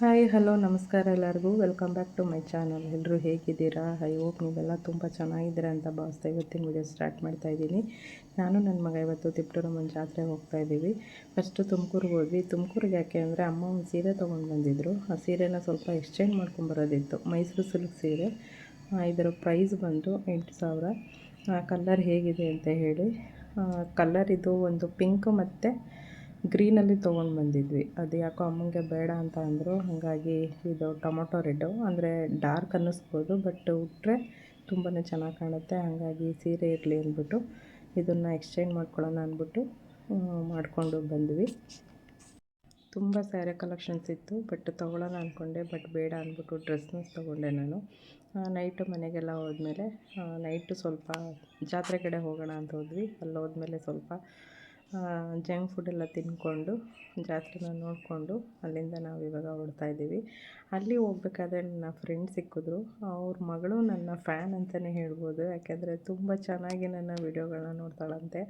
Hi hello ನಮಸ್ಕಾರ ಎಲ್ಲರಿಗೂ welcome back to my channel. ಎಲ್ಲರೂ ಹೇಗಿದ್ದೀರಾ? ಐ ಹೋಪ್ ನೀವೆಲ್ಲ ತುಂಬ ಚೆನ್ನಾಗಿದ್ದೀರಾ ಅಂತ ಭಾವಿಸ್ತಾ ಇವತ್ತಿನ ವಿಡಿಯೋ ಸ್ಟಾರ್ಟ್ ಮಾಡ್ತಾಯಿದ್ದೀನಿ. ನಾನು ನನ್ನ ಮಗ ಇವತ್ತು ತಿಪ್ಟೂರಮ್ಮನ ಜಾತ್ರೆಗೆ ಹೋಗ್ತಾ ಇದ್ದೀವಿ. ಫಸ್ಟು ತುಮಕೂರಿಗೆ ಹೋದ್ವಿ. ತುಮಕೂರಿಗೆ ಯಾಕೆ ಅಂದರೆ ಅಮ್ಮ ಒಂದು ಸೀರೆ ತೊಗೊಂಡು ಬಂದಿದ್ದರು. ಆ ಸೀರೆನ ಸ್ವಲ್ಪ ಎಕ್ಸ್ಚೇಂಜ್ ಮಾಡ್ಕೊಂಬರೋದಿತ್ತು. ಮೈಸೂರು ಸಿಲ್ಕ್ ಸೀರೆ. ಇದರ ಪ್ರೈಸ್ ಬಂದು 8,000. ಕಲರ್ ಹೇಗಿದೆ ಅಂತ ಹೇಳಿ. ಕಲರ್ ಇದು ಒಂದು ಪಿಂಕ್ ಮತ್ತು ಗ್ರೀನಲ್ಲಿ ತೊಗೊಂಡು ಬಂದಿದ್ವಿ. ಅದು ಯಾಕೋ ಅಮ್ಮಂಗೆ ಬೇಡ ಅಂತ ಅಂದರು. ಹಾಗಾಗಿ ಇದು ಟೊಮೊಟೊ ರೆಡ್ಡು, ಅಂದರೆ ಡಾರ್ಕ್ ಅನ್ನಿಸ್ಬೋದು, ಬಟ್ ಉಟ್ಟರೆ ತುಂಬಾ ಚೆನ್ನಾಗಿ ಕಾಣುತ್ತೆ. ಹಾಗಾಗಿ ಸೀರೆ ಇರಲಿ ಅಂದ್ಬಿಟ್ಟು ಇದನ್ನು ಎಕ್ಸ್ಚೇಂಜ್ ಮಾಡ್ಕೊಳ್ಳೋಣ ಅಂದ್ಬಿಟ್ಟು ಮಾಡಿಕೊಂಡು ಬಂದ್ವಿ. ತುಂಬ ಸ್ಯಾರಿ ಕಲೆಕ್ಷನ್ಸ್ ಇತ್ತು, ಬಟ್ ತೊಗೊಳ್ಳೋಣ ಅಂದ್ಕೊಂಡೆ, ಬಟ್ ಬೇಡ ಅಂದ್ಬಿಟ್ಟು ಡ್ರೆಸ್ನ ತೊಗೊಂಡೆ ನಾನು. ನೈಟು ಮನೆಗೆಲ್ಲ ಹೋದ್ಮೇಲೆ ನೈಟು ಸ್ವಲ್ಪ ಜಾತ್ರೆ ಕಡೆ ಹೋಗೋಣ ಅಂತ ಹೋದ್ವಿ. ಅಲ್ಲಿ ಹೋದ್ಮೇಲೆ ಸ್ವಲ್ಪ ಜಂಕ್ ಫುಡ್ಡೆಲ್ಲ ತಿಂದ್ಕೊಂಡು ಜಾತ್ರೆನ ನೋಡಿಕೊಂಡು ಅಲ್ಲಿಂದ ನಾವು ಇವಾಗ ಹೊರಡ್ತಾಯಿದ್ದೀವಿ. ಅಲ್ಲಿ ಹೋಗ್ಬೇಕಾದ್ರೆ ನನ್ನ ಫ್ರೆಂಡ್ ಸಿಕ್ಕಿದ್ರು. ಅವ್ರ ಮಗಳು ನನ್ನ ಫ್ಯಾನ್ ಅಂತಲೇ ಹೇಳ್ಬೋದು. ಯಾಕೆಂದರೆ ತುಂಬ ಚೆನ್ನಾಗಿ ನನ್ನ ವೀಡಿಯೋಗಳನ್ನ ನೋಡ್ತಾಳಂತೆ.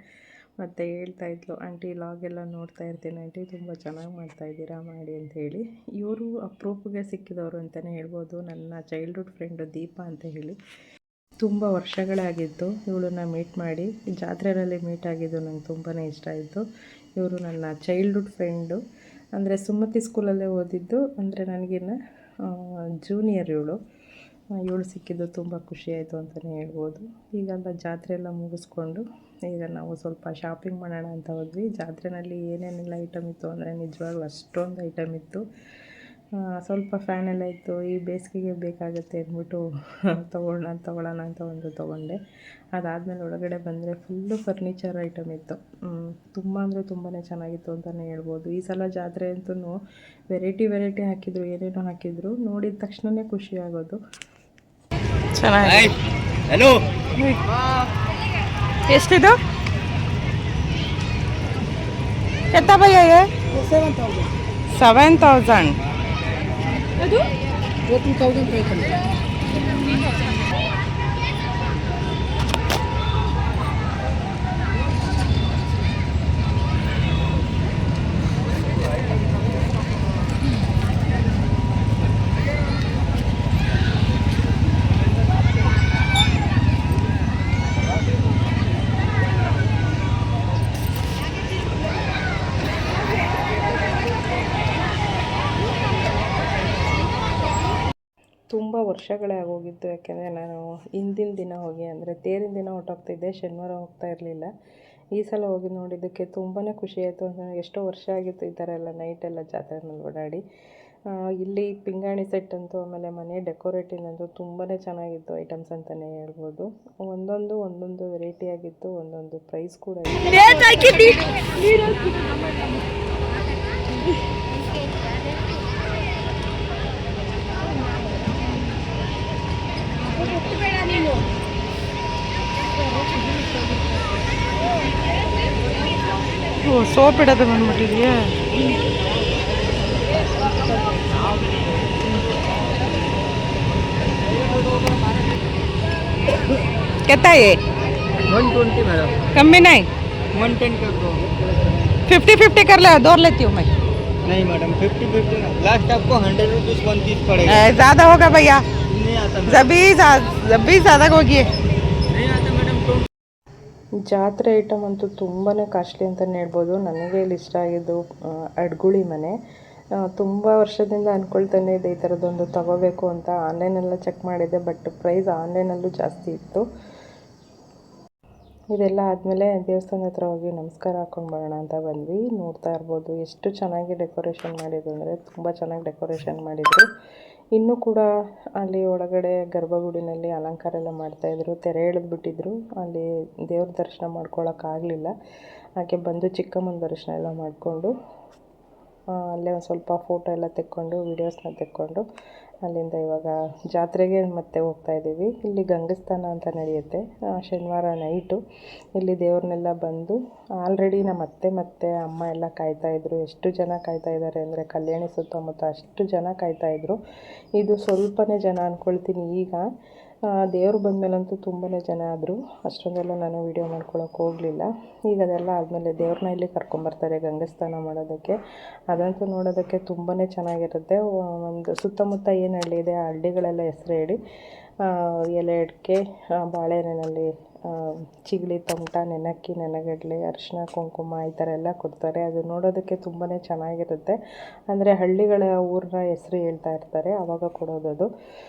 ಮತ್ತು ಹೇಳ್ತಾಯಿದ್ಲು, ಆಂಟಿ ಲಾಗೆಲ್ಲ ನೋಡ್ತಾ ಇರ್ತೀನಿ ಆಂಟಿ, ತುಂಬ ಚೆನ್ನಾಗಿ ಮಾಡ್ತಾಯಿದ್ದೀರಾ, ಮಾಡಿ ಅಂತ ಹೇಳಿ. ಇವರು ಅಪ್ರೂಪಗೆ ಸಿಕ್ಕಿದವರು ಅಂತಲೇ ಹೇಳ್ಬೋದು. ನನ್ನ ಚೈಲ್ಡ್ಹುಡ್ ಫ್ರೆಂಡು ದೀಪಾ ಅಂತ ಹೇಳಿ. ತುಂಬ ವರ್ಷಗಳೇ ಆಗಿತ್ತು ಇವಳನ್ನ ಮೀಟ್ ಮಾಡಿ. ಜಾತ್ರೆಯಲ್ಲಿ ಮೀಟ್ ಆಗಿದ್ದು ನಂಗೆ ತುಂಬಾ ಇಷ್ಟ ಆಯಿತು. ಇವರು ನನ್ನ ಚೈಲ್ಡ್ಹುಡ್ ಫ್ರೆಂಡು, ಅಂದರೆ ಸುಮತಿ ಸ್ಕೂಲಲ್ಲೇ ಓದಿದ್ದು, ಅಂದರೆ ನನಗಿನ್ನ ಜೂನಿಯರ್ ಇವಳು. ಇವಳು ಸಿಕ್ಕಿದ್ದು ತುಂಬ ಖುಷಿಯಾಯಿತು ಅಂತಲೇ ಹೇಳ್ಬೋದು. ಈಗೆಲ್ಲ ಜಾತ್ರೆ ಎಲ್ಲ ಮುಗಿಸ್ಕೊಂಡು ಈಗ ನಾವು ಸ್ವಲ್ಪ ಶಾಪಿಂಗ್ ಮಾಡೋಣ ಅಂತ ಹೋದ್ವಿ. ಜಾತ್ರೆಯಲ್ಲಿ ಏನೇನೆಲ್ಲ ಐಟಮ್ ಇತ್ತು ಅಂದರೆ ನಿಜವಾಗ್ಲೂ ಅಷ್ಟೊಂದು ಐಟಮ್ ಇತ್ತು. ಸ್ವಲ್ಪ ಫ್ಯಾನೆಲ್ಲ ಇತ್ತು. ಈ ಬೇಸಿಗೆಗೆ ಬೇಕಾಗುತ್ತೆ ಅಂದ್ಬಿಟ್ಟು ತೊಗೊಳ್ಳೋಣ ಅಂತ ಒಂದು ತೊಗೊಂಡೆ. ಅದಾದಮೇಲೆ ಒಳಗಡೆ ಬಂದರೆ ಫುಲ್ಲು ಫರ್ನಿಚರ್ ಐಟಮ್ ಇತ್ತು. ತುಂಬ ಅಂದರೆ ತುಂಬಾ ಚೆನ್ನಾಗಿತ್ತು ಅಂತಲೇ ಹೇಳ್ಬೋದು. ಈ ಸಲ ಜಾತ್ರೆ ಅಂತೂ ವೆರೈಟಿ ಹಾಕಿದ್ರು, ಏನೇನೋ ಹಾಕಿದ್ರು. ನೋಡಿದ ತಕ್ಷಣವೇ ಖುಷಿ ಆಗೋದು. ಚೆನ್ನಾಗಿ. ಹಲೋ, ಎಷ್ಟಿದು? ಎತ್ತ ಭಯ್ಯ? 7,000. ಅದು 14,500. ತುಂಬ ವರ್ಷಗಳೇ ಆಗೋಗಿತ್ತು. ಯಾಕೆಂದರೆ ನಾನು ಹಿಂದಿನ ದಿನ ಹೋಗಿ, ಅಂದರೆ ತೇರಿನ ದಿನ ಹೊರಟೋಗ್ತಿದ್ದೆ, ಶನಿವಾರ ಹೋಗ್ತಾ ಇರಲಿಲ್ಲ. ಈ ಸಲ ಹೋಗಿ ನೋಡಿದ್ದಕ್ಕೆ ತುಂಬಾ ಖುಷಿ ಆಯಿತು. ಎಷ್ಟೋ ವರ್ಷ ಆಗಿತ್ತು ಈ ಥರ ಎಲ್ಲ ನೈಟೆಲ್ಲ ಜಾತ್ರೆನಲ್ಲಿ ಓಡಾಡಿ. ಇಲ್ಲಿ ಪಿಂಗಾಣಿ ಸೆಟ್ ಅಂತೂ, ಆಮೇಲೆ ಮನೆ ಡೆಕೋರೇಟಿಂದಂತೂ ತುಂಬಾ ಚೆನ್ನಾಗಿತ್ತು ಐಟಮ್ಸ್ ಅಂತಲೇ ಹೇಳ್ಬೋದು. ಒಂದೊಂದು ವೆರೈಟಿ ಆಗಿತ್ತು, ಒಂದೊಂದು ಪ್ರೈಸ್ ಕೂಡ ಇತ್ತು. ಸೋಪ್ ಇಡೋದು ಬಂದ್ಬಿಟ್ಟಿದೆಯಾ? कितना ये? 120 मैडम. कम भी नहीं? 110 कर दो. 50-50 कर ले, दो लेती हूँ मैं. नहीं मैडम, 50-50 ना. लास्ट आपको 100 रुपीज़ 1 पीस पड़ेगा. ज़्यादा होगा भैया. नहीं आता मैडम. जब भी ज़्यादा होगी. नहीं आता मैडम. तो ಜಾತ್ರೆ ಐಟಮ್ ಅಂತೂ ತುಂಬಾ ಕಾಸ್ಟ್ಲಿ ಅಂತಲೇ ಹೇಳ್ಬೋದು. ನನಗೆ ಇಲ್ಲಿ ಇಷ್ಟ ಆಗಿದ್ದು ಅಡ್ಗುಳಿ ಮನೆ. ತುಂಬ ವರ್ಷದಿಂದ ಅಂದ್ಕೊಳ್ತಾನೆ ಇದೆ ಈ ಥರದ್ದೊಂದು ತಗೋಬೇಕು ಅಂತ. ಆನ್ಲೈನೆಲ್ಲ ಚೆಕ್ ಮಾಡಿದ್ದೆ, ಬಟ್ ಪ್ರೈಸ್ ಆನ್ಲೈನಲ್ಲೂ ಜಾಸ್ತಿ ಇತ್ತು. ಇದೆಲ್ಲ ಆದಮೇಲೆ ದೇವಸ್ಥಾನ ಹತ್ರ ಹೋಗಿ ನಮಸ್ಕಾರ ಹಾಕ್ಕೊಂಡು ಬರೋಣ ಅಂತ ಬಂದ್ವಿ. ನೋಡ್ತಾ ಇರ್ಬೋದು ಎಷ್ಟು ಚೆನ್ನಾಗಿ ಡೆಕೋರೇಷನ್ ಮಾಡಿದ್ರು, ಅಂದರೆ ತುಂಬ ಚೆನ್ನಾಗಿ ಡೆಕೋರೇಷನ್ ಮಾಡಿದರು. ಇನ್ನೂ ಕೂಡ ಅಲ್ಲಿ ಒಳಗಡೆ ಗರ್ಭಗುಡಿನಲ್ಲಿ ಅಲಂಕಾರ ಎಲ್ಲ ಮಾಡ್ತಾಯಿದ್ರು. ತೆರೆ ಎಳೆದ್ಬಿಟ್ಟಿದ್ರು. ಅಲ್ಲಿ ದೇವ್ರ ದರ್ಶನ ಮಾಡ್ಕೊಳ್ಳೋಕ್ಕಾಗಲಿಲ್ಲ. ಹಾಗೆ ಬಂದು ಚಿಕ್ಕಮ್ಮನ ದರ್ಶನ ಎಲ್ಲ ಮಾಡಿಕೊಂಡು ಅಲ್ಲೇ ಒಂದು ಸ್ವಲ್ಪ ಫೋಟೋ ಎಲ್ಲ ತೆಕ್ಕೊಂಡು, ವೀಡಿಯೋಸ್ನ ತೆಕ್ಕೊಂಡು ಅಲ್ಲಿಂದ ಇವಾಗ ಜಾತ್ರೆಗೆ ಮತ್ತೆ ಹೋಗ್ತಾಯಿದ್ದೀವಿ. ಇಲ್ಲಿ ಗಂಗಸ್ಥಾನ ಅಂತ ನಡೆಯುತ್ತೆ ಶನಿವಾರ ನೈಟು. ಇಲ್ಲಿ ದೇವ್ರನ್ನೆಲ್ಲ ಬಂದು ಆಲ್ರೆಡಿ ನಮ್ಮ ಮತ್ತೆ ಅಮ್ಮ ಎಲ್ಲ ಕಾಯ್ತಾಯಿದ್ರು. ಎಷ್ಟು ಜನ ಕಾಯ್ತಾಯಿದ್ದಾರೆ ಅಂದರೆ ಕಲ್ಯಾಣಿ ಸುತ್ತಮುತ್ತ ಅಷ್ಟು ಜನ ಕಾಯ್ತಾಯಿದ್ರು. ಇದು ಸ್ವಲ್ಪನೇ ಜನ ಅಂದ್ಕೊಳ್ತೀನಿ. ಈಗ ದೇವರು ಬಂದಮೇಲಂತೂ ತುಂಬಾ ಜನ ಆದರು. ಅಷ್ಟೊಂದೆಲ್ಲ ನಾನು ವೀಡಿಯೋ ಮಾಡ್ಕೊಳಕ್ಕೆ ಹೋಗಲಿಲ್ಲ. ಈಗ ಅದೆಲ್ಲ ಆದಮೇಲೆ ದೇವ್ರನ್ನ ಇಲ್ಲಿ ಕರ್ಕೊಂಬರ್ತಾರೆ ಗಂಗೆ ಸ್ನಾನ ಮಾಡೋದಕ್ಕೆ. ಅದಂತೂ ನೋಡೋದಕ್ಕೆ ತುಂಬಾ ಚೆನ್ನಾಗಿರುತ್ತೆ. ಒಂದು ಸುತ್ತಮುತ್ತ ಏನು ಹಳ್ಳಿ ಇದೆ ಆ ಹಳ್ಳಿಗಳೆಲ್ಲ ಹೆಸರು ಹೇಳಿ ಎಲೆ ಅಡಿಕೆ, ಬಾಳೆಹಣ್ಣಿನಲ್ಲಿ ಚಿಗಳಿ, ತಮಟ, ನೆನಕ್ಕಿ, ನೆನಗಡಲೆ, ಅರಿಶಿನ, ಕುಂಕುಮ ಈ ಥರ ಎಲ್ಲ ಕೊಡ್ತಾರೆ. ಅದು ನೋಡೋದಕ್ಕೆ ತುಂಬಾ ಚೆನ್ನಾಗಿರುತ್ತೆ. ಅಂದರೆ ಹಳ್ಳಿಗಳ ಊರಿನ ಹೆಸರು ಹೇಳ್ತಾ ಇರ್ತಾರೆ, ಆವಾಗ ಕೊಡೋದದು.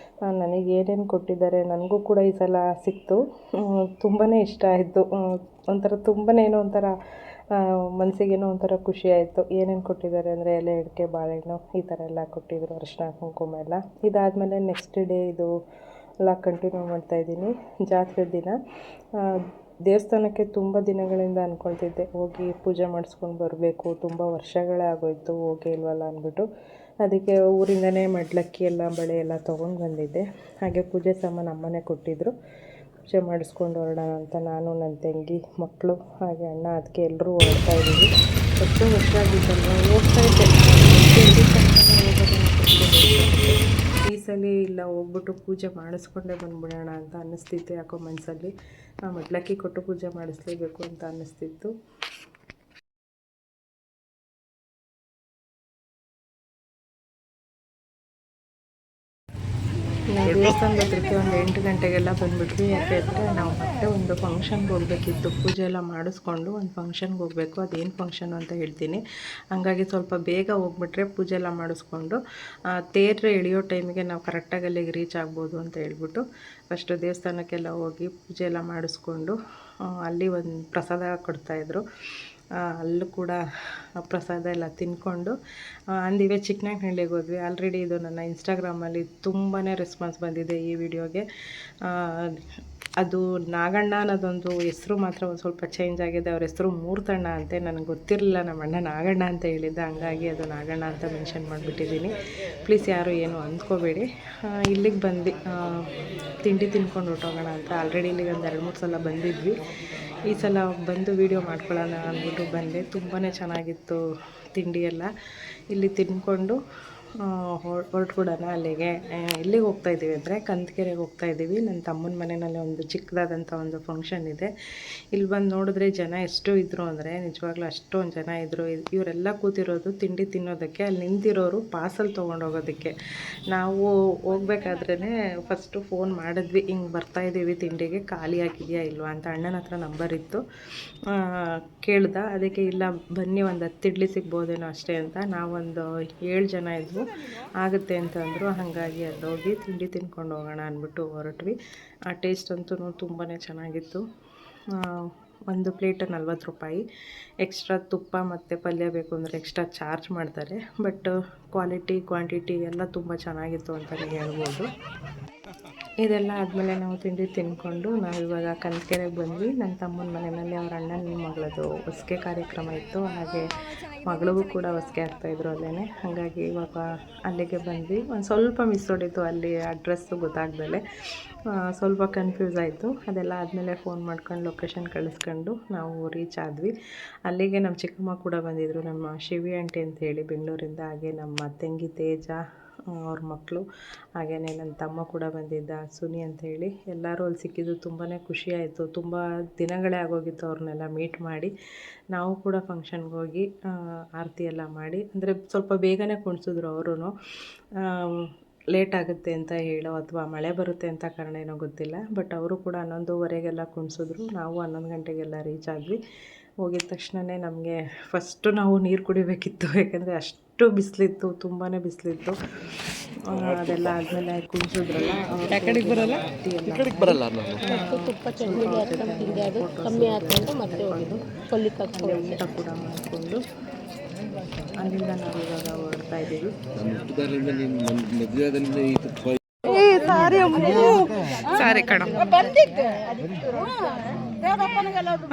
ನನಗೆ ಏನೇನು ಕೊಟ್ಟಿದ್ದಾರೆ, ನನಗೂ ಕೂಡ ಈ ಸಲ ಸಿಕ್ತು. ತುಂಬಾ ಇಷ್ಟ ಆಯಿತು. ಒಂಥರ ತುಂಬಾ ಏನೋ ಒಂಥರ ಮನಸ್ಸಿಗೇನೋ ಒಂಥರ ಖುಷಿ ಆಯಿತು. ಏನೇನು ಕೊಟ್ಟಿದ್ದಾರೆ ಅಂದರೆ ಎಲೆ ಅಡಿಕೆ, ಬಾಳೆಹಣ್ಣು ಈ ಥರ ಎಲ್ಲ ಕೊಟ್ಟಿದ್ದರು, ಅರಿಶಿನ ಕುಂಕುಮ ಎಲ್ಲ. ಇದಾದಮೇಲೆ ನೆಕ್ಸ್ಟ್ ಡೇ ಇದು ಎಲ್ಲ ಕಂಟಿನ್ಯೂ ಮಾಡ್ತಾಯಿದ್ದೀನಿ. ಜಾತ್ರೆ ದಿನ ದೇವಸ್ಥಾನಕ್ಕೆ ತುಂಬ ದಿನಗಳಿಂದ ಅಂದ್ಕೊಳ್ತಿದ್ದೆ ಹೋಗಿ ಪೂಜೆ ಮಾಡಿಸ್ಕೊಂಡು ಬರಬೇಕು, ತುಂಬ ವರ್ಷಗಳೇ ಆಗೋಯಿತು ಹೋಗೇ ಇಲ್ವಲ್ಲ ಅಂದ್ಬಿಟ್ಟು. ಅದಕ್ಕೆ ಊರಿಂದನೇ ಮಡ್ಲಕ್ಕಿ ಎಲ್ಲ ಬಳೆ ಎಲ್ಲ ತೊಗೊಂಡು ಬಂದಿದ್ದೆ. ಹಾಗೆ ಪೂಜೆ ಸಾಮಾನು ಅಮ್ಮನೇ ಕೊಟ್ಟಿದ್ದರು. ಪೂಜೆ ಮಾಡಿಸ್ಕೊಂಡು ಹೊರಡೋಣ ಅಂತ ನಾನು, ನನ್ನ ತಂಗಿ, ಮಕ್ಕಳು ಹಾಗೆ ಅಣ್ಣ ಅದಕ್ಕೆ ಎಲ್ಲರೂ ಹೊರಡ್ತಾಯಿದ್ದೀವಿ. ಎಷ್ಟೋ ವರ್ಷ ಆಗಿದ್ದಲ್ವ ಹೋಗ್ತಾಯಿದ್ದೆ. ಈ ಸಲ ಇಲ್ಲ ಹೋಗ್ಬಿಟ್ಟು ಪೂಜೆ ಮಾಡಿಸ್ಕೊಂಡೇ ಬಂದ್ಬಿಡೋಣ ಅಂತ ಅನ್ನಿಸ್ತಿತ್ತು. ಯಾಕೋ ಮನಸ್ಸಲ್ಲಿ ಮಡ್ಲಕ್ಕಿ ಕೊಟ್ಟು ಪೂಜೆ ಮಾಡಿಸ್ಲೇಬೇಕು ಅಂತ ಅನ್ನಿಸ್ತಿತ್ತು. ನಾವು ದೇವಸ್ಥಾನದ ಹತ್ರಕ್ಕೆ ಒಂದು 8 ಗಂಟೆಗೆಲ್ಲ ಬಂದುಬಿಟ್ವಿ. ಯಾಕೆಂದರೆ ನಾವು ಮತ್ತೆ ಒಂದು ಫಂಕ್ಷನ್ಗೆ ಹೋಗಬೇಕಿತ್ತು. ಪೂಜೆ ಎಲ್ಲ ಮಾಡಿಸ್ಕೊಂಡು ಒಂದು ಫಂಕ್ಷನ್ಗೆ ಹೋಗಬೇಕು. ಅದೇನು ಫಂಕ್ಷನು ಅಂತ ಹೇಳ್ತೀನಿ. ಹಂಗಾಗಿ ಸ್ವಲ್ಪ ಬೇಗ ಹೋಗ್ಬಿಟ್ರೆ ಪೂಜೆ ಎಲ್ಲ ಮಾಡಿಸ್ಕೊಂಡು ತೇರು ಎಳೆಯೋ ಟೈಮಿಗೆ ನಾವು ಕರೆಕ್ಟಾಗಿ ಅಲ್ಲಿಗೆ ರೀಚ್ ಆಗ್ಬೋದು ಅಂತ ಹೇಳ್ಬಿಟ್ಟು ಫಸ್ಟು ದೇವಸ್ಥಾನಕ್ಕೆಲ್ಲ ಹೋಗಿ ಪೂಜೆ ಎಲ್ಲ ಮಾಡಿಸ್ಕೊಂಡು ಅಲ್ಲಿ ಒಂದು ಪ್ರಸಾದ ಕೊಡ್ತಾಯಿದ್ರು. ಅಲ್ಲೂ ಕೂಡ ಪ್ರಸಾದ ಎಲ್ಲ ತಿಂದ್ಕೊಂಡು ಅಂದಿವೆ ಚಿಕ್ಕನಾಯಕನಹಳ್ಳಿಗೆ ಹೋದ್ವಿ. ಆಲ್ರೆಡಿ ಇದು ನನ್ನ ಇನ್ಸ್ಟಾಗ್ರಾಮಲ್ಲಿ ತುಂಬಾ ರೆಸ್ಪಾನ್ಸ್ ಬಂದಿದೆ ಈ ವಿಡಿಯೋಗೆ. ಅದು ನಾಗಣ್ಣ ಅನ್ನೋದೊಂದು ಹೆಸರು ಮಾತ್ರ ಒಂದು ಸ್ವಲ್ಪ ಚೇಂಜ್ ಆಗಿದೆ. ಅವ್ರ ಹೆಸರು ಮೂರ್ತಣ್ಣ ಅಂತೆ. ನನಗೆ ಗೊತ್ತಿರಲಿಲ್ಲ, ನಮ್ಮ ಅಣ್ಣ ನಾಗಣ್ಣ ಅಂತ ಹೇಳಿದ್ದ, ಹಂಗಾಗಿ ಅದು ನಾಗಣ್ಣ ಅಂತ ಮೆನ್ಷನ್ ಮಾಡಿಬಿಟ್ಟಿದ್ದೀನಿ. ಪ್ಲೀಸ್ ಯಾರು ಏನು ಅಂದ್ಕೋಬೇಡಿ. ಇಲ್ಲಿಗೆ ಬಂದು ತಿಂಡಿ ತಿನ್ಕೊಂಡು ಹೊರಟೋಗೋಣ ಅಂತ ಆಲ್ರೆಡಿ ಇಲ್ಲಿಗೆ ಒಂದು 2-3 ಸಲ ಬಂದಿದ್ವಿ. ಈ ಸಲ ಬಂದು ವೀಡಿಯೋ ಮಾಡ್ಕೊಳ್ಳೋಣ ಅಂದ್ಬಿಟ್ಟು ಬಂದೆ. ತುಂಬಾ ಚೆನ್ನಾಗಿತ್ತು ತಿಂಡಿ ಎಲ್ಲ. ಇಲ್ಲಿ ತಿಂದ್ಕೊಂಡು ಹೊರಟ್ಬಿಡೋಣ ಅಲ್ಲಿಗೆ. ಎಲ್ಲಿಗೆ ಹೋಗ್ತಾಯಿದ್ದೀವಿ ಅಂದರೆ ಕಂದಕೆರೆಗೆ ಹೋಗ್ತಾಯಿದ್ದೀವಿ. ನನ್ನ ತಮ್ಮನ ಮನೆಯಲ್ಲಿ ಒಂದು ಚಿಕ್ಕದಾದಂಥ ಒಂದು ಫಂಕ್ಷನ್ ಇದೆ. ಇಲ್ಲಿ ಬಂದು ನೋಡಿದ್ರೆ ಜನ ಎಷ್ಟು ಇದ್ದರು ಅಂದರೆ ನಿಜವಾಗ್ಲೂ ಅಷ್ಟೊಂದು ಜನ ಇದ್ದರು. ಇವರೆಲ್ಲ ಕೂತಿರೋದು ತಿಂಡಿ ತಿನ್ನೋದಕ್ಕೆ, ಅಲ್ಲಿ ನಿಂತಿರೋರು ಪಾರ್ಸಲ್ ತೊಗೊಂಡೋಗೋದಕ್ಕೆ. ನಾವು ಹೋಗ್ಬೇಕಾದ್ರೇ ಫಸ್ಟು ಫೋನ್ ಮಾಡಿದ್ವಿ, ಹಿಂಗೆ ಬರ್ತಾಯಿದ್ದೀವಿ ತಿಂಡಿಗೆ, ಖಾಲಿ ಆಗಿದೆಯಾ ಇಲ್ವಾ ಅಂತ. ಅಣ್ಣನ ಹತ್ರ ನಂಬರ್ ಇತ್ತು, ಕೇಳ್ದ. ಅದಕ್ಕೆ ಇಲ್ಲ ಬನ್ನಿ, ಒಂದು 10 ಇಡ್ಲಿ ಸಿಗ್ಬೋದೇನೋ ಅಷ್ಟೇ ಅಂತ. ನಾವೊಂದು 7 ಜನ ಇದ್ವು, ಆಗುತ್ತೆ ಅಂತಂದರು. ಹಾಗಾಗಿ ಅಲ್ಲೋಗಿ ತಿಂಡಿ ತಿನ್ಕೊಂಡು ಹೋಗೋಣ ಅಂದ್ಬಿಟ್ಟು ಹೊರಟ್ವಿ. ಆ ಟೇಸ್ಟ್ ಅಂತೂ ತುಂಬಾ ಚೆನ್ನಾಗಿತ್ತು. ಒಂದು ಪ್ಲೇಟ್ 40 ರೂಪಾಯಿ. ಎಕ್ಸ್ಟ್ರಾ ತುಪ್ಪ ಮತ್ತು ಪಲ್ಯ ಬೇಕು ಅಂದರೆ ಎಕ್ಸ್ಟ್ರಾ ಚಾರ್ಜ್ ಮಾಡ್ತಾರೆ. ಬಟ್ ಕ್ವಾಲಿಟಿ ಕ್ವಾಂಟಿಟಿ ಎಲ್ಲ ತುಂಬ ಚೆನ್ನಾಗಿತ್ತು ಅಂತಲೇ ಹೇಳ್ಬೋದು. ಇದೆಲ್ಲ ಆದಮೇಲೆ ನಾವು ತಿಂಡಿ ತಿಂದ್ಕೊಂಡು ನಾವಿವಾಗ ಕಂದಕೆರೆಗೆ ಬಂದ್ವಿ. ನನ್ನ ತಮ್ಮನ ಮನೆಯಲ್ಲಿ ಅವ್ರ ಅಣ್ಣನ ಮಗಳದು ಹೊಸ್ಗೆ ಕಾರ್ಯಕ್ರಮ ಇತ್ತು. ಹಾಗೆ ಮಗಳಿಗೂ ಕೂಡ ಹೊಸ್ಗೆ ಆಗ್ತಾಯಿದ್ರು ಅಲ್ಲೇ. ಹಾಗಾಗಿ ಇವಾಗ ಅಲ್ಲಿಗೆ ಬಂದ್ವಿ. ಒಂದು ಸ್ವಲ್ಪ ಮಿಸ್ ಹೊಡಿತು ಅಲ್ಲಿ ಅಡ್ರೆಸ್ಸು ಗೊತ್ತಾಗ್ದಲೆ, ಸ್ವಲ್ಪ ಕನ್ಫ್ಯೂಸ್ ಆಯಿತು. ಅದೆಲ್ಲ ಆದಮೇಲೆ ಫೋನ್ ಮಾಡ್ಕೊಂಡು ಲೊಕೇಶನ್ ಕಳಿಸ್ಕೊಂಡು ನಾವು ರೀಚ್ ಆದ್ವಿ. ಅಲ್ಲಿಗೆ ನಮ್ಮ ಚಿಕ್ಕಮ್ಮ ಕೂಡ ಬಂದಿದ್ದರು, ನಮ್ಮ ಶಿವಿ ಆಂಟಿ ಅಂತ ಹೇಳಿ ಬೆಂಗಳೂರಿಂದ. ಹಾಗೆ ನಮ್ಮ ತಂಗಿ ತೇಜ, ಅವ್ರ ಮಕ್ಕಳು, ಹಾಗೆಯೇ ನನ್ನ ತಮ್ಮ ಕೂಡ ಬಂದಿದ್ದ ಸುನಿ ಅಂತ ಹೇಳಿ. ಎಲ್ಲರೂ ಅಲ್ಲಿ ಸಿಕ್ಕಿದ್ದು ತುಂಬಾ ಖುಷಿಯಾಯಿತು. ತುಂಬ ದಿನಗಳೇ ಆಗೋಗಿತ್ತು ಅವ್ರನ್ನೆಲ್ಲ ಮೀಟ್ ಮಾಡಿ. ನಾವು ಕೂಡ ಫಂಕ್ಷನ್ಗೆ ಹೋಗಿ ಆರತಿ ಎಲ್ಲ ಮಾಡಿ, ಅಂದರೆ ಸ್ವಲ್ಪ ಬೇಗನೆ ಕುಣಿಸಿದ್ರು ಅವರು. ಲೇಟ್ ಆಗುತ್ತೆ ಅಂತ ಹೇಳೋ ಅಥವಾ ಮಳೆ ಬರುತ್ತೆ ಅಂತ ಕಾರಣ ಏನೋ ಗೊತ್ತಿಲ್ಲ, ಬಟ್ ಅವರು ಕೂಡ 11:15ಗೆಲ್ಲ ಕುಣಿಸಿದ್ರು. ನಾವು 11 ಗಂಟೆಗೆಲ್ಲ ರೀಚ್ ಆದ್ವಿ. ಹೋಗಿದ ತಕ್ಷಣವೇ ನಮಗೆ ಫಸ್ಟು ನಾವು ನೀರು ಕುಡಿಬೇಕಿತ್ತು, ಯಾಕೆಂದರೆ ಅಷ್ಟು ಬಿಸಿಲಿತ್ತು, ತುಂಬಾ ಬಿಸಿಲಿತ್ತು. ಅದೆಲ್ಲ ಆದಮೇಲೆ ಕುಣಿಸಿದ್ರಲ್ಲ, ತುಪ್ಪ ಚೆಂಡಿಗೆ ಹಾಕೊಂಡು ತಿಂದೆ, ಅದು ಕಮ್ಮಿ ಹಾಕೊಂಡು ಮತ್ತೆ ಹೋಗಿದ್ದು ಊಟ ಕೂಡ ಮಾಡಿಕೊಂಡು ಅಲ್ಲಿಂದ ನಾವು ಇವಾಗ ಹೊರಡ್ತಾ ಇದ್ದೀವಿ. ಸಾರಿ ಕಣ,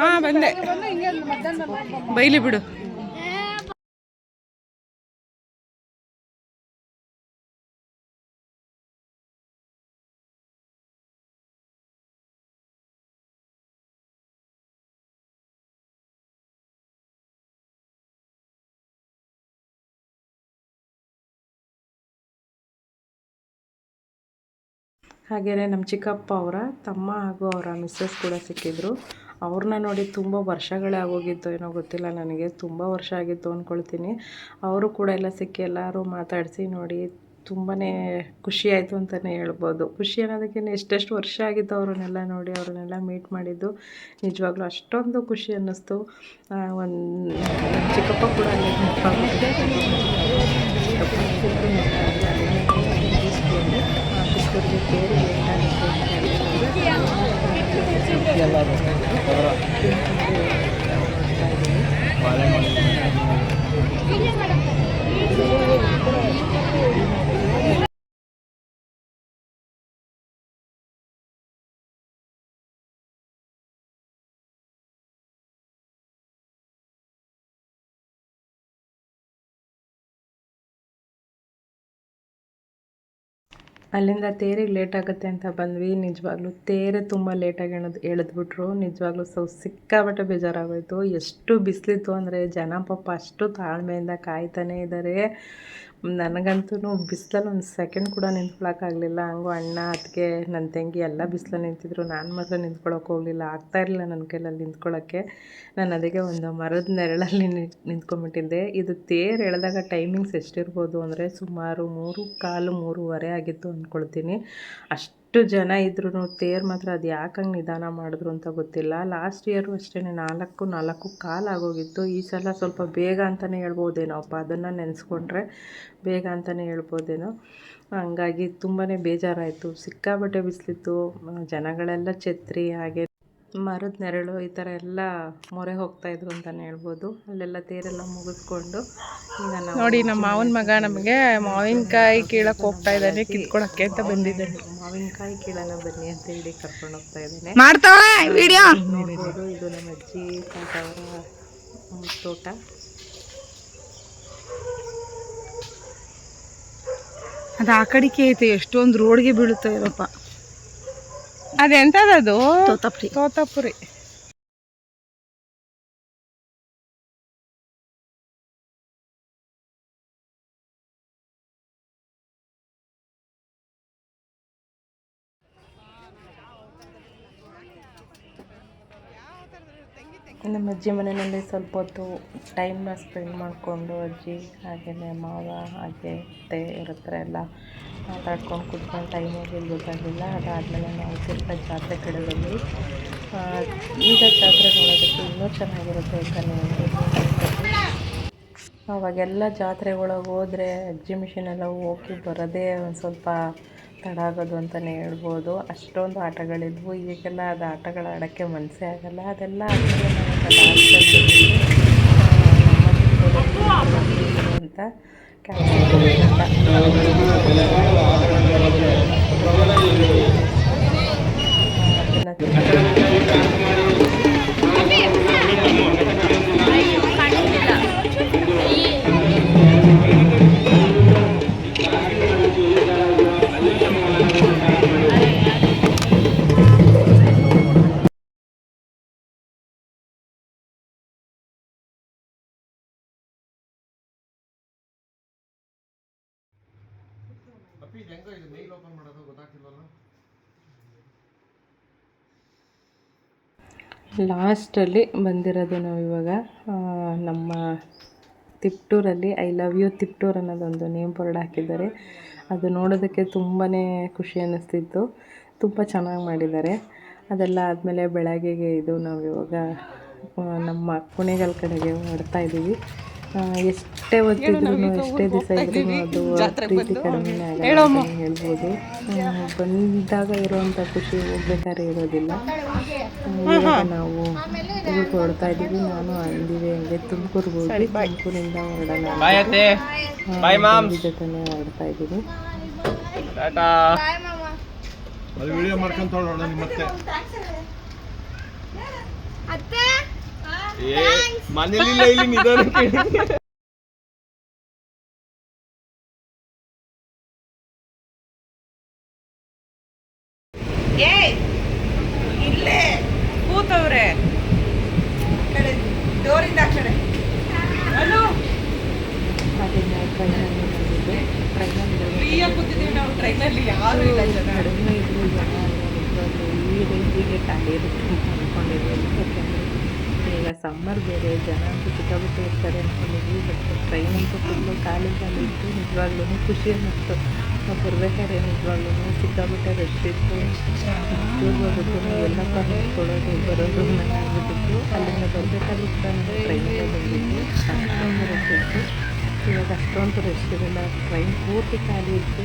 ಹಾಂ ಬಂದೆ, ಬೈಲಿ ಬಿಡು. ಹಾಗೆಯೇ ನಮ್ಮ ಚಿಕ್ಕಪ್ಪ ಅವರ ತಮ್ಮ ಹಾಗೂ ಅವರ ಮಿಸ್ಸಸ್ ಕೂಡ ಸಿಕ್ಕಿದ್ರು. ಅವ್ರನ್ನ ನೋಡಿ ತುಂಬ ವರ್ಷಗಳೇ ಆಗೋಗಿತ್ತು ಏನೋ ಗೊತ್ತಿಲ್ಲ ನನಗೆ, ತುಂಬ ವರ್ಷ ಆಗಿತ್ತು ಅಂದ್ಕೊಳ್ತೀನಿ. ಅವರು ಕೂಡ ಎಲ್ಲ ಸಿಕ್ಕಿ ಎಲ್ಲರೂ ಮಾತಾಡಿಸಿ ನೋಡಿ ತುಂಬಾ ಖುಷಿ ಆಯಿತು ಅಂತಲೇ ಹೇಳ್ಬೋದು. ಖುಷಿ ಅನ್ನೋದಕ್ಕಿಂತ ಎಷ್ಟೆಷ್ಟು ವರ್ಷ ಆಗಿತ್ತು ಅವ್ರನ್ನೆಲ್ಲ ನೋಡಿ, ಅವ್ರನ್ನೆಲ್ಲ ಮೀಟ್ ಮಾಡಿದ್ದು. ನಿಜವಾಗ್ಲೂ ಅಷ್ಟೊಂದು ಖುಷಿ ಅನ್ನಿಸ್ತು. ಒಂದು ಚಿಕ್ಕಪ್ಪ ಕೂಡ ಅಲ್ಲೇ ಚಿಕ್ಕವ್ರಿಗೆ ಬೇರೆ ಅಲ್ಲಿಂದ ತೇರಿಗೆ ಲೇಟ್ ಆಗುತ್ತೆ ಅಂತ ಬಂದ್ವಿ. ನಿಜವಾಗ್ಲೂ ತೇರೇ ತುಂಬ ಲೇಟಾಗಿ ಎಳೆದ್ಬಿಟ್ರು. ನಿಜವಾಗ್ಲೂ ಸಿಕ್ಕಾಬಟ್ಟೆ ಬೇಜಾರಾಗೋಯ್ತು. ಎಷ್ಟು ಬಿಸಿಲಿತ್ತು ಅಂದರೆ ಜನ ಪಾಪ ಅಷ್ಟು ತಾಳ್ಮೆಯಿಂದ ಕಾಯ್ತಾನೇ ಇದ್ದಾರೆ. ನನಗಂತೂ ಬಿಸಿಲಲ್ಲಿ ಒಂದು ಸೆಕೆಂಡ್ ಕೂಡ ನಿಂತ್ಕೊಳ್ಳೋಕ್ಕಾಗಲಿಲ್ಲ. ಹಂಗೂ ಅಣ್ಣ ಅತ್ತಿಗೆ ನನ್ನ ತಂಗಿ ಎಲ್ಲ ಬಿಸಿಲಲ್ಲಿ ನಿಂತಿದ್ರು. ನಾನು ಮಾತ್ರ ನಿಂತ್ಕೊಳ್ಳೋಕೆ ಹೋಗಲಿಲ್ಲ, ಆಗ್ತಾಯಿರಲಿಲ್ಲ ನನ್ನ ಕೈಲಲ್ಲಿ ನಿಂತ್ಕೊಳ್ಳೋಕ್ಕೆ. ನಾನು ಅದಕ್ಕೆ ಒಂದು ಮರದ ನೆರಳಲ್ಲಿ ನಿಂತ್ಕೊಂಡ್ಬಿಟ್ಟಿದ್ದೆ. ಇದು ತೇರು ಎಳೆದಾಗ ಟೈಮಿಂಗ್ಸ್ ಎಷ್ಟಿರ್ಬೋದು ಅಂದರೆ ಸುಮಾರು 3:15 3:30 ಆಗಿತ್ತು ಅಂದ್ಕೊಳ್ತೀನಿ. ಅಷ್ಟು ಜನ ಇದ್ರೂ ತೇರು ಮಾತ್ರ ಅದು ಯಾಕಂಗೆ ನಿಧಾನ ಮಾಡಿದ್ರು ಅಂತ ಗೊತ್ತಿಲ್ಲ. ಲಾಸ್ಟ್ ಇಯರು ಅಷ್ಟೇ 4:15 ಆಗೋಗಿತ್ತು. ಈ ಸಲ ಸ್ವಲ್ಪ ಬೇಗ ಅಂತಲೇ ಹೇಳ್ಬೋದೇನೋಪ್ಪ, ಅದನ್ನು ನೆನೆಸ್ಕೊಂಡ್ರೆ ಬೇಗ ಅಂತಲೇ ಹೇಳ್ಬೋದೇನೋ. ಹಂಗಾಗಿ ತುಂಬಾ ಬೇಜಾರಾಯಿತು. ಸಿಕ್ಕಾಬಟ್ಟೆ ಬಿಸಿಲಿತ್ತು. ಜನಗಳೆಲ್ಲ ಛತ್ರಿ ಹಾಗೆ ಮರದ ನೆರಳು ಈ ಥರ ಎಲ್ಲ ಮೊರೆ ಹೋಗ್ತಾಯಿದ್ರು ಅಂತಲೇ ಹೇಳ್ಬೋದು. ಅಲ್ಲೆಲ್ಲ ತೇರೆಲ್ಲ ಮುಗಿಸ್ಕೊಂಡು ಈಗ ನಾವು ನೋಡಿ ನಮ್ಮ ಮಾವನ ಮಗ ನಮಗೆ ಮಾವಿನಕಾಯಿ ಕೀಳಕ್ಕೆ ಹೋಗ್ತಾ ಇದ್ದಾನೆ, ಕಿತ್ಕೊಳಕ್ಕೆ ಅಂತ ಬಂದಿದ್ದಾನೆ. ಮಾವಿನಕಾಯಿ ಕೀಳನ ಬನ್ನಿ ಅಂತ ಹೇಳಿ ಕರ್ಕೊಂಡು ಹೋಗ್ತಾ ಇದ್ದಾನೆ. ಮಾಡ್ತಾವೆ ವಿಡಿಯೋ ನೋಡ್ಬೋದು. ಇದು ನಮ್ಮ ಅಜ್ಜಿ ತಾತವರ ತೋಟ. ಅದು ಆ ಕಡೆಗೆ ಐತೆ, ಎಷ್ಟೊಂದು ರೋಡ್ಗೆ ಬೀಳುತ್ತೆ ಇರಪ್ಪ. ಅದೆಂಥದ್ದು? ತೋತಾಪುರಿ. ನಮ್ಮ ಅಜ್ಜಿ ಮನೆಯಲ್ಲಿ ಸ್ವಲ್ಪ ಹೊತ್ತು ಟೈಮ್ನ ಸ್ಪೆಂಡ್ ಮಾಡಿಕೊಂಡು ಅಜ್ಜಿ ಹಾಗೆಯೇ ಮಾವ ಹಾಗೆ ಅತ್ತೆ ಇವ್ರ ಹತ್ರ ಎಲ್ಲ ಮಾತಾಡ್ಕೊಂಡು ಕೂತ್ಕೊಂಡು ಟೈಮ್ ಹೋಗಿ ಗೊತ್ತಾಗಲಿಲ್ಲ. ಅದಾದಮೇಲೆ ನಾವು ಸ್ವಲ್ಪ ಜಾತ್ರೆ ಕಡೆ ಬಂದ್ವಿ. ಈಗ ಜಾತ್ರೆ ನೋಡೋದಕ್ಕೆ ಇನ್ನೂ ಚೆನ್ನಾಗಿರುತ್ತೆ ಅಂತಲೇ ಅವಾಗೆಲ್ಲ ಜಾತ್ರೆಗಳಿಗೆ ಹೋದರೆ ಎಕ್ಸಿಬಿಷನ್ ಎಲ್ಲ ಹೋಗಿ ಬರೋದೇ ಒಂದು ಸ್ವಲ್ಪ ತಡ ಆಗೋದು ಅಂತಲೇ ಹೇಳ್ಬೋದು. ಅಷ್ಟೊಂದು ಆಟಗಳಿದ್ವು. ಈಗೆಲ್ಲ ಅದು ಆಟಗಳು ಆಡೋಕ್ಕೆ ಮನಸ್ಸೇ ಆಗಲ್ಲ. ಅದೆಲ್ಲ ಅಂತ ಲಾಸ್ಟಲ್ಲಿ ಬಂದಿರೋದು ನಾವು ಇವಾಗ ನಮ್ಮ ತಿಪ್ಟೂರಲ್ಲಿ ಐ ಲವ್ ಯು ತಿಪ್ಟೂರ್ ಅನ್ನೋದೊಂದು ನೇಮ್ ಬೋರ್ಡ್ ಹಾಕಿದ್ದಾರೆ. ಅದು ನೋಡೋದಕ್ಕೆ ತುಂಬಾ ಖುಷಿ ಅನ್ನಿಸ್ತಿತ್ತು. ತುಂಬ ಚೆನ್ನಾಗಿ ಮಾಡಿದ್ದಾರೆ. ಅದೆಲ್ಲ ಆದಮೇಲೆ ಬೆಳಗ್ಗೆಗೆ ಇದು ನಾವು ಇವಾಗ ನಮ್ಮ ಕುಣಿಗಲ್ ಕಡೆಗೆ ಹೊರಡ್ತಾ ಇದ್ದೀವಿ. ಎಷ್ಟೇ ಓದ್ತಿದ್ರು ಎಷ್ಟೇ ದಿವಸ ಇದ್ರೂ ಅದು ಪ್ರೀತಿ ಕಡಿಮೆ ಆಗಲ್ಲ ಅಂತ ಹೇಳ್ಬೋದು. ಬಂದಾಗ ಇರೋವಂಥ ಖುಷಿ ಹೋಗ್ಬೇಕಾದ್ರೆ ಇರೋದಿಲ್ಲ. ಇವಾಗ ನಾವು ಊರಿಗೆ ಹೊರಡ್ತಾ ಇದ್ದೀವಿ. ನಾನು ಅಂದಿವೆ ಹಂಗೆ ತುಮಕೂರಿಗೆ ಹೋಗಿ ತುಮಕೂರಿಂದ ಹೊರಡೋಣ ಜೊತೆನೇ ಹೊರಡ್ತಾ ಇದ್ದೀನಿ. ಮನೇಲಿಲ್ಲ ಇಲ್ಲಿ ನಿಧಾನ ಇಲ್ಲೇ ಕೂತವ್ರೆ ಕಡೆ ಡೋರಿಂದ ಆ ಕಡೆ. ಹಲೋ ಹಾಗೆ ನಾವು ಟ್ರೈನಲ್ಲಿ ಬಂದಿದ್ದೆ. ಟ್ರೈನಲ್ಲಿ ಕೂತಿದ್ದೀವಿ ನಾವು ಟ್ರೈನಲ್ಲಿ, ಯಾರು ಇಲ್ಲ ಜನ. ಕಡಿಮೆ ಇದ್ರು ಜನ ನಿಜವಾಗ್ಲೂ ಈ ರೇಂಜಿಗೆ ಖಾಲಿ ಇರುತ್ತೆ ಅಂತ ಅಂದ್ಕೊಂಡಿದ್ದೀವಿ. ಯಾಕೆಂದರೆ ಈಗ ಸಮ್ಮರ್ ಬೇರೆ, ಜನ ಅಂತೂ ಸಿಕ್ಕಾಬಿಟ್ಟೆ ಇರ್ತಾರೆ ಅಂದ್ಕೊಂಡಿದ್ವಿ. ಬಟ್ ಟ್ರೈನ್ ಅಂತೂ ಫುಲ್ಲು ಖಾಲಿ ಇತ್ತು. ನಿಜವಾಗ್ಲೂ ಖುಷಿ ಅನ್ನಿಸ್ತು. ನಾವು ಬರ್ಬೇಕಾದ್ರೆ ನಿಜವಾಗ್ಲೂ ಸಿಕ್ಕಾಬಿಟ್ಟೆ ರಶ್ ಇತ್ತು. ಹೋಗ್ಬಿಟ್ಟು ಎಲ್ಲ ನಿಂತ್ಕೊಳ್ಳೋದು ಬರೋದು ಆಗ್ಬಿಟ್ಟಿತ್ತು. ಅಲ್ಲಿಂದ ಬರಬೇಕಾದ್ರೂ ಕೂಡ ನಾವು ಟ್ರೈನಲ್ಲೇ ಬಂದಿದ್ವಿ. ಅಷ್ಟೊಂದು ರಶ್ ಇತ್ತು. ಇವಾಗ ಅಷ್ಟೊಂದು ರಶ್ ಇರಲ್ಲ, ಟ್ರೈನ್ ಪೂರ್ತಿ ಖಾಲಿ ಇತ್ತು.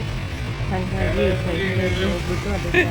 ಹಾಗಾಗಿ ಟ್ರೈನಲ್ಲಿ ಹೋಗ್ಬಿಟ್ಟು ಅದಕ್ಕೆ